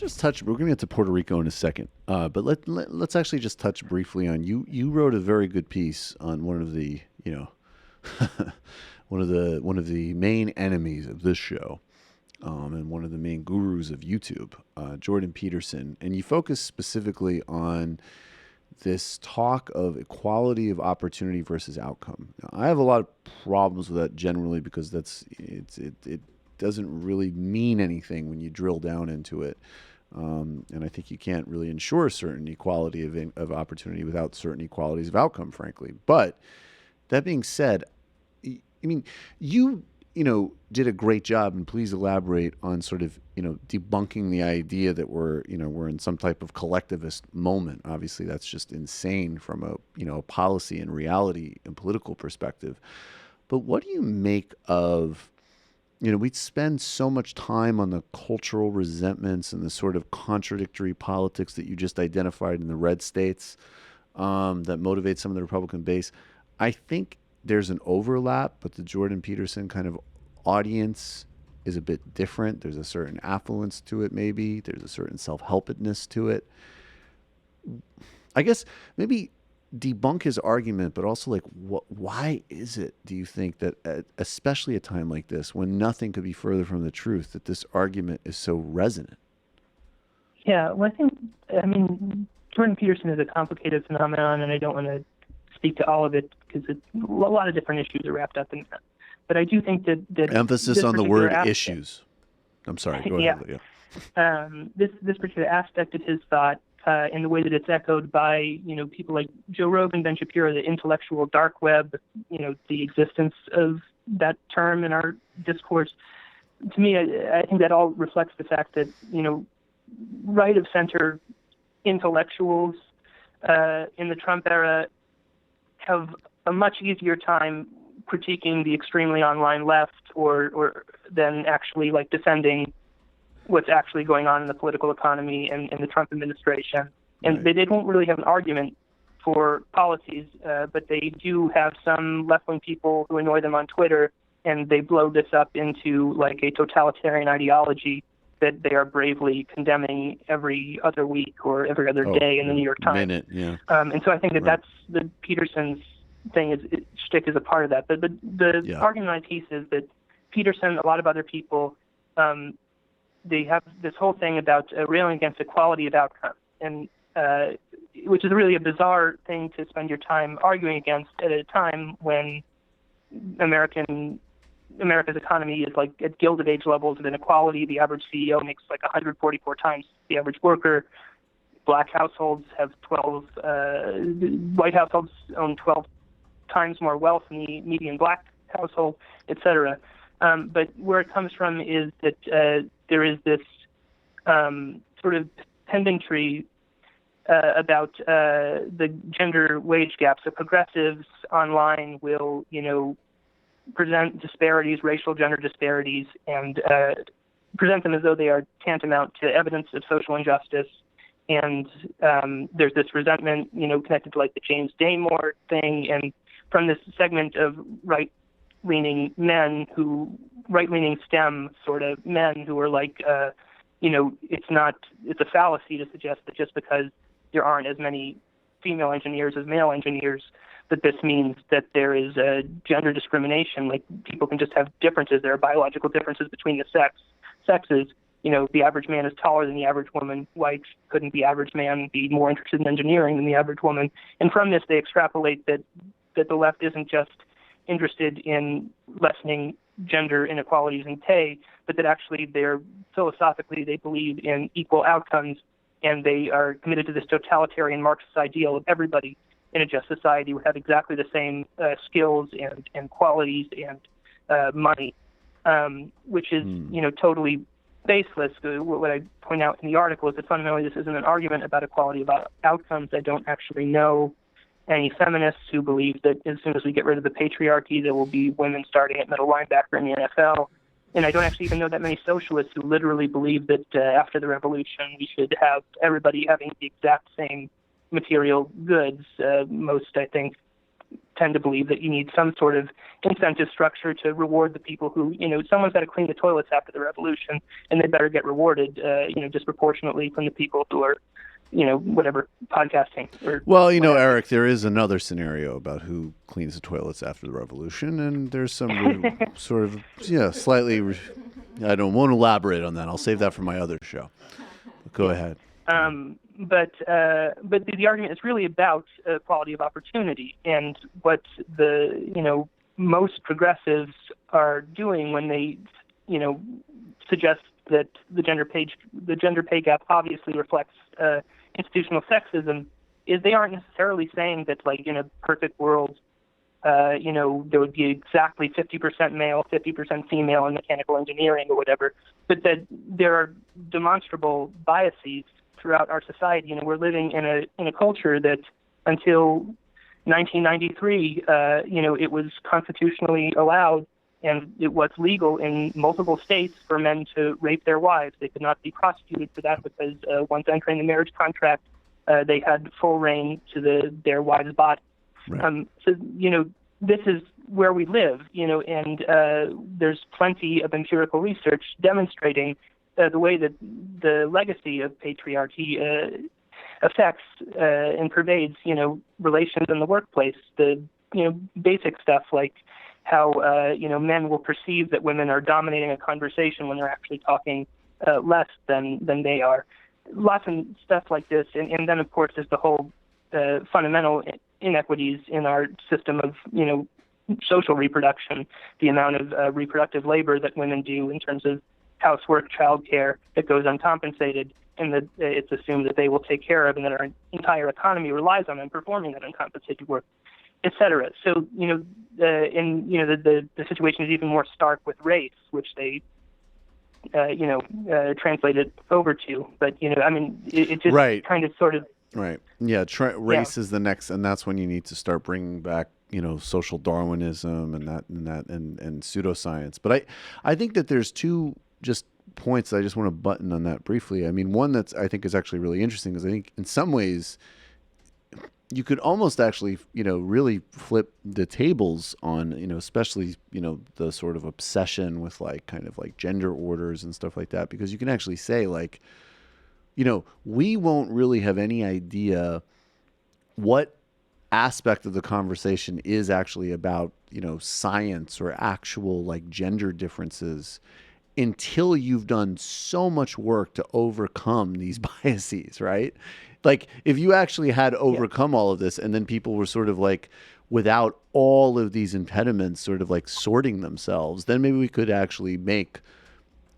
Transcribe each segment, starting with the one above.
just touch. We're going to get to Puerto Rico in a second, but let's actually just touch briefly on you. You wrote a very good piece on one of the one of the main enemies of this show, and one of the main gurus of YouTube, Jordan Peterson, and you focus specifically on this talk of equality of opportunity versus outcome. Now, I have a lot of problems with that generally because it doesn't really mean anything when you drill down into it. And I think you can't really ensure certain equality of opportunity without certain equalities of outcome, frankly. But that being said, I mean, you did a great job, and please elaborate on sort of, debunking the idea that we're in some type of collectivist moment. Obviously, that's just insane from a policy and reality and political perspective. But what do you make of, we spend so much time on the cultural resentments and the sort of contradictory politics that you just identified in the red states, that motivate some of the Republican base. I think there's an overlap, but the Jordan Peterson kind of audience is a bit different. There's a certain affluence to it, maybe. There's a certain self-helpedness to it. I guess maybe debunk his argument, but also why is it, do you think, that especially at a time like this, when nothing could be further from the truth, that this argument is so resonant? Yeah, well, I mean, Jordan Peterson is a complicated phenomenon, and I don't want to speak to all of it because a lot of different issues are wrapped up in that. But I do think that emphasis on the word issues. I'm sorry. Go ahead. Yeah. This particular aspect of his thought, in the way that it's echoed by people like Joe Rogan, Ben Shapiro, the intellectual dark web, the existence of that term in our discourse. To me, I think that all reflects the fact that right of center intellectuals in the Trump era have a much easier time critiquing the extremely online left or than actually defending what's actually going on in the political economy and the Trump administration. And right. They don't really have an argument for policies, but they do have some left-wing people who annoy them on Twitter, and they blow this up into a totalitarian ideology that they are bravely condemning every other week or every other day in the New York Times. Yeah. And so I think that's the Peterson's thing shtick is a part of that. But the argument on piece is that Peterson, a lot of other people, they have this whole thing about railing against equality of outcome, and which is really a bizarre thing to spend your time arguing against at a time when America's economy is at Gilded Age levels of inequality. The average CEO makes 144 times the average worker. Black households have 12. White households own 12 times more wealth than the median black household, et cetera. But where it comes from is that there is this sort of pedantry about the gender wage gap. So progressives online will, present disparities, racial gender disparities, and present them as though they are tantamount to evidence of social injustice. And there's this resentment, connected to the James Damore thing, and from this segment of right-leaning STEM sort of men who are it's a fallacy to suggest that just because there aren't as many female engineers as male engineers, that this means that there is a gender discrimination. People can just have differences. There are biological differences between the sexes. The average man is taller than the average woman. Why couldn't the average man be more interested in engineering than the average woman? And from this, they extrapolate that the left isn't just interested in lessening gender inequalities in pay, but that actually philosophically they believe in equal outcomes, and they are committed to this totalitarian Marxist ideal of everybody in a just society would have exactly the same skills and qualities and money, which is totally baseless. What I point out in the article is that fundamentally this isn't an argument about equality of outcomes. I don't actually know any feminists who believe that as soon as we get rid of the patriarchy, there will be women starting at middle linebacker in the NFL. And I don't actually even know that many socialists who literally believe that after the revolution, we should have everybody having the exact same material goods. Most, I think, tend to believe that you need some sort of incentive structure to reward the people who, someone's got to clean the toilets after the revolution, and they better get rewarded, disproportionately from the people who are, whatever, podcasting. Well, Eric, there is another scenario about who cleans the toilets after the revolution, and there's some sort of, slightly, I don't want to elaborate on that. I'll save that for my other show. Go ahead. But the argument is really about quality of opportunity, and what the most progressives are doing when they suggest that the gender pay gap obviously reflects institutional sexism is they aren't necessarily saying that, like, in a perfect world there would be exactly 50% male, 50% female in mechanical engineering or whatever, but that there are demonstrable biases throughout our society. We're living in a culture that until 1993, it was constitutionally allowed and it was legal in multiple states for men to rape their wives. They could not be prosecuted for that because once entering the marriage contract, they had full reign to their wives' body. Right. So, this is where we live, and there's plenty of empirical research demonstrating the way that the legacy of patriarchy affects and pervades, relations in the workplace. The, basic stuff like how, men will perceive that women are dominating a conversation when they're actually talking less than they are. Lots of stuff like this. And then, of course, there's the whole fundamental inequities in our system of, social reproduction, the amount of reproductive labor that women do in terms of housework, childcare that goes uncompensated, and that it's assumed that they will take care of, and that our entire economy relies on them performing that uncompensated work, etc. So, the situation is even more stark with race, which they, translated over to. But, it just right. kind of sort of. Right. Yeah. Race is the next, and that's when you need to start bringing back, social Darwinism and pseudoscience. But I think that there's two just points that I just want to button on that briefly. I mean, one that's I think is actually really interesting is I think in some ways you could almost actually, really flip the tables on, especially, the sort of obsession with like kind of like gender orders and stuff like that, because you can actually say like, we won't really have any idea what aspect of the conversation is actually about, science or actual like gender differences until you've done so much work to overcome these biases, right? Like if you actually had overcome all of this and then people were sort of like without all of these impediments sort of like sorting themselves, then maybe we could actually make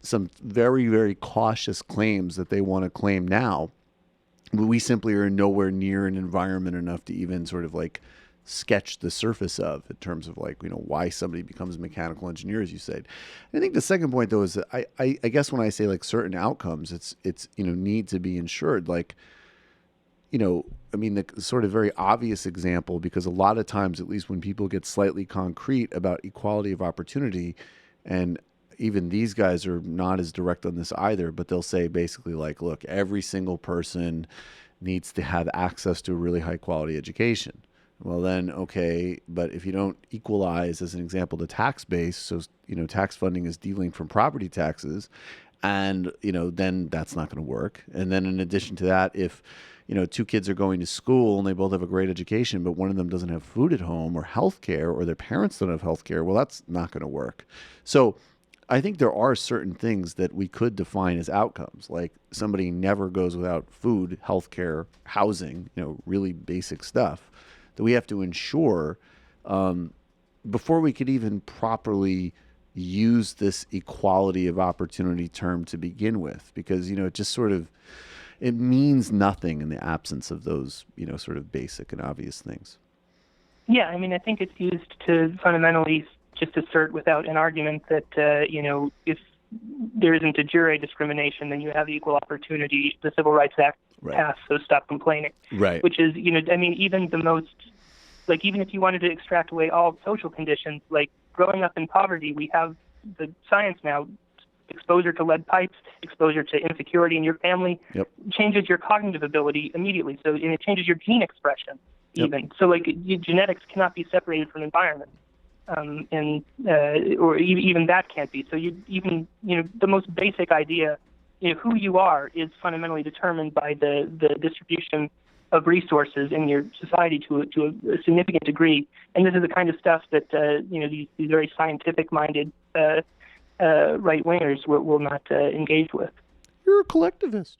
some very, very cautious claims that they want to claim now. But we simply are nowhere near an environment enough to even sort of like sketch the surface of in terms of like, why somebody becomes a mechanical engineer, as you said. And I think the second point though is that I guess when I say like certain outcomes, it's need to be ensured. Like, the sort of very obvious example, because a lot of times, at least when people get slightly concrete about equality of opportunity, and even these guys are not as direct on this either, but they'll say basically like, look, every single person needs to have access to a really high quality education. Well then, okay, but if you don't equalize, as an example, the tax base, so, tax funding is delinked from property taxes, and, then that's not going to work. And then in addition to that, if, two kids are going to school and they both have a great education, but one of them doesn't have food at home or health care, or their parents don't have health care, well, that's not going to work. So I think there are certain things that we could define as outcomes, like somebody never goes without food, healthcare, housing, really basic stuff that we have to ensure before we could even properly use this equality of opportunity term to begin with, because, it just sort of, it means nothing in the absence of those, sort of basic and obvious things. Yeah, I think it's used to fundamentally just assert without an argument that, if there isn't a jure discrimination, then you have equal opportunity. The Civil Rights Act passed, so stop complaining. Right. Which is, even the most, like, even if you wanted to extract away all social conditions, like growing up in poverty, we have the science now, exposure to lead pipes, exposure to insecurity in your family, changes your cognitive ability immediately. So, and it changes your gene expression. even. So like genetics cannot be separated from environment. Or even that can't be. So the most basic idea, who you are is fundamentally determined by the distribution of resources in your society to a significant degree. And this is the kind of stuff that these very scientific-minded right-wingers will not engage with. You're a collectivist.